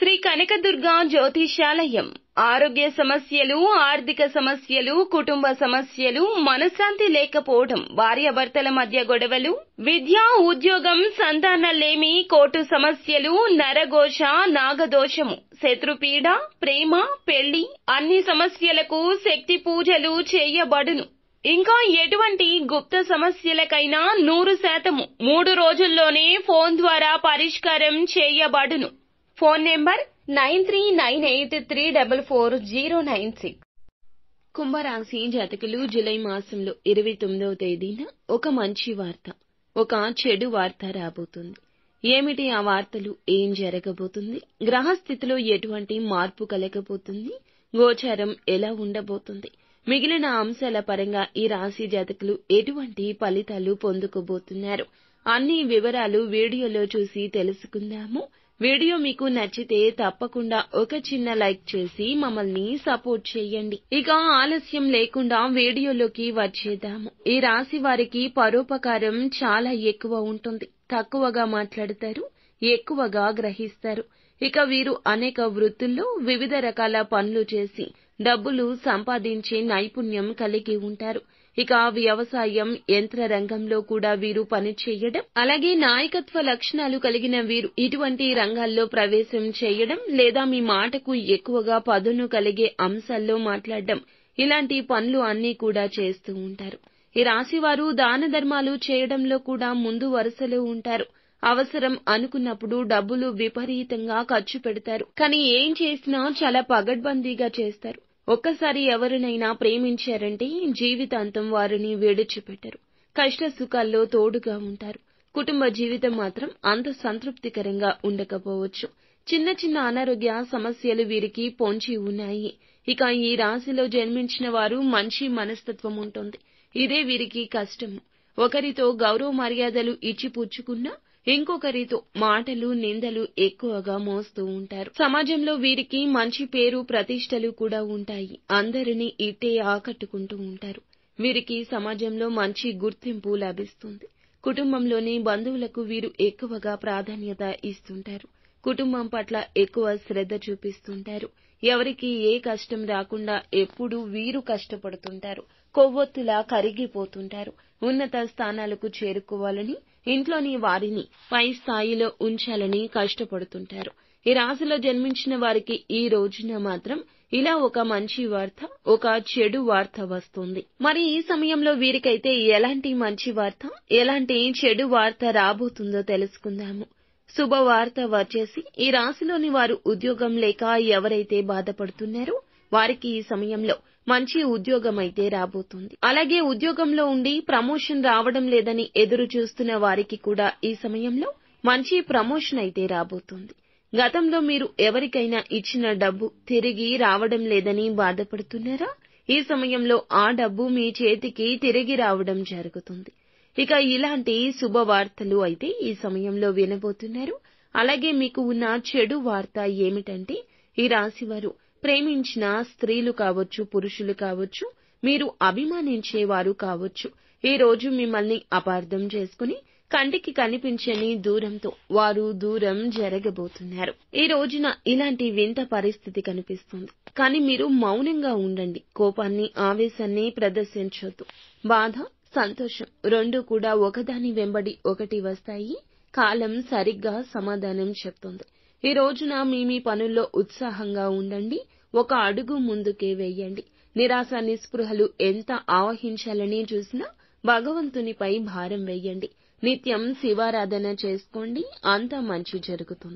శ్రీ కనకదుర్గ జ్యోతిషాలయం. ఆరోగ్య సమస్యలు, ఆర్థిక సమస్యలు, కుటుంబ సమస్యలు, మనశ్శాంతి లేకపోవడం, భార్యాభర్తల మధ్య గొడవలు, విద్య, ఉద్యోగం, సంతానలేమి, కోర్టు సమస్యలు, నరఘోష, నాగదోషము, శత్రుపీడ, ప్రేమ, పెళ్లి, అన్ని సమస్యలకు శక్తి పూజలు చేయబడును. ఇంకా ఎటువంటి గుప్త సమస్యలకైనా 100% 3 రోజుల్లోనే ఫోన్ ద్వారా పరిష్కారం చేయబడును. Phone number 9398344096. కుంభరాశి జాతకులు జూలై మాసంలో 29వ తేదీన ఒక మంచి వార్త, ఒక చెడు వార్త రాబోతుంది. ఏమిటి ఆ వార్తలు? ఏం జరగబోతుంది? గ్రహస్థితిలో ఎటువంటి మార్పు కలగబోతుంది? గోచారం ఎలా ఉండబోతుంది? మిగిలిన అంశాల పరంగా ఈ రాశి జాతకులు ఎటువంటి ఫలితాలు పొందుకోబోతున్నారు? అన్ని వివరాలు వీడియోలో చూసి తెలుసుకుందాము. వీడియో మీకు నచ్చితే తప్పకుండా ఒక చిన్న లైక్ చేసి మమ్మల్ని సపోర్ట్ చేయండి. ఇక ఆలస్యం లేకుండా వీడియోలోకి వచ్చేద్దాము. ఈ రాశి వారికి పరోపకారం చాలా ఎక్కువ ఉంటుంది. తక్కువగా మాట్లాడతారు, ఎక్కువగా గ్రహిస్తారు. ఇక వీరు అనేక వృత్తుల్లో వివిధ రకాల పనులు చేసి డబ్బులు సంపాదించే నైపుణ్యం కలిగి ఉంటారు. ఇక వ్యవసాయం, యంత్ర రంగంలో కూడా వీరు పనిచేయడం, అలాగే నాయకత్వ లక్షణాలు కలిగిన వీరు ఇటువంటి రంగాల్లో ప్రవేశం చేయడం, లేదా మీ మాటకు ఎక్కువగా పదును కలిగే అంశాల్లో మాట్లాడడం, ఇలాంటి పనులు అన్నీ కూడా చేస్తూ ఉంటారు. ఈ రాశివారు దాన ధర్మాలు చేయడంలో కూడా ముందు వరుసలో ఉంటారు. అవసరం అనుకున్నప్పుడు డబ్బులు విపరీతంగా ఖర్చు పెడతారు. కానీ ఏం చేసినా చాలా పగడ్బందీగా చేస్తారు. ఒక్కసారి ఎవరినైనా ప్రేమించారంటే జీవితాంతం వారిని విడిచిపెట్టరు. కష్ట సుఖాల్లో తోడుగా ఉంటారు. కుటుంబ జీవితం మాత్రం అంత సంతృప్తికరంగా ఉండకపోవచ్చు. చిన్న చిన్న అనారోగ్య సమస్యలు వీరికి పొంచి ఉన్నాయి. ఇక ఈ రాశిలో జన్మించిన వారు మంచి మనస్తత్వం ఉంటుంది. ఇదే వీరికి కష్టము. ఒకరితో గౌరవ మర్యాదలు ఇచ్చి పుచ్చుకున్నా ఇంకొకరితో మాటలు, నిందలు ఎక్కువగా మోస్తూ ఉంటారు. సమాజంలో వీరికి మంచి పేరు, ప్రతిష్టలు కూడా ఉంటాయి. అందరినీ ఇట్టే ఆకట్టుకుంటూ ఉంటారు. వీరికి సమాజంలో మంచి గుర్తింపు లభిస్తుంది. కుటుంబంలోని బంధువులకు వీరు ఎక్కువగా ప్రాధాన్యత ఇస్తుంటారు. కుటుంబం పట్ల ఎక్కువ శ్రద్ధ చూపిస్తుంటారు. ఎవరికి ఏ కష్టం రాకుండా ఎప్పుడూ వీరు కష్టపడుతుంటారు. కొవ్వొత్తులా కరిగిపోతుంటారు. ఉన్నత స్థానాలకు చేరుకోవాలని, ఇంట్లోని వారిని పై స్థాయిలో ఉంచాలని కష్టపడుతుంటారు. ఈ రాశిలో జన్మించిన వారికి ఈ రోజున మాత్రం ఇలా ఒక మంచి వార్త, ఒక చెడు వార్త వస్తుంది. మరి ఈ సమయంలో వీరికైతే ఎలాంటి మంచి వార్త, ఎలాంటి చెడు వార్త రాబోతుందో తెలుసుకుందాము. శుభవార్త వచ్చేసి ఈ రాశిలోని వారు ఉద్యోగం లేక ఎవరైతే బాధపడుతున్నారో వారికి ఈ సమయంలో మంచి ఉద్యోగం అయితే రాబోతుంది. అలాగే ఉద్యోగంలో ఉండి ప్రమోషన్ రావడం లేదని ఎదురు చూస్తున్న వారికి కూడా ఈ సమయంలో మంచి ప్రమోషన్ అయితే రాబోతుంది. గతంలో మీరు ఎవరికైనా ఇచ్చిన డబ్బు తిరిగి రావడం లేదని బాధపడుతున్నారా? ఈ సమయంలో ఆ డబ్బు మీ చేతికి తిరిగి రావడం జరుగుతుంది. ఇక ఇలాంటి శుభవార్తలు అయితే ఈ సమయంలో వినబోతున్నారు. అలాగే మీకు ఉన్న చెడు వార్త ఏమిటంటే ఈ రాశివారు ప్రేమించిన స్త్రీలు కావచ్చు, పురుషులు కావచ్చు, మీరు అభిమానించేవారు కావచ్చు, ఈ రోజు మిమ్మల్ని అపార్థం చేసుకుని కంటికి కనిపించని దూరంతో వారు దూరం జరగబోతున్నారు. ఈ రోజున ఇలాంటి వింత పరిస్థితి కనిపిస్తుంది. కానీ మీరు మౌనంగా ఉండండి. కోపాన్ని, ఆవేశాన్ని ప్రదర్శించొద్దు. బాధ, సంతోషం రెండూ కూడా ఒకదాని వెంబడి ఒకటి వస్తాయి. కాలం సరిగ్గా సమాధానం చెప్తుంది. ఈ రోజున మీ పనుల్లో ఉత్సాహంగా ఉండండి. ఒక అడుగు ముందుకే వేయండి. నిరాశ, నిస్పృహలు ఎంత ఆవహించాలని చూసినా భగవంతునిపై భారం వేయండి. నిత్యం శివారాధన చేసుకోండి. అంతా మంచి జరుగుతుంది.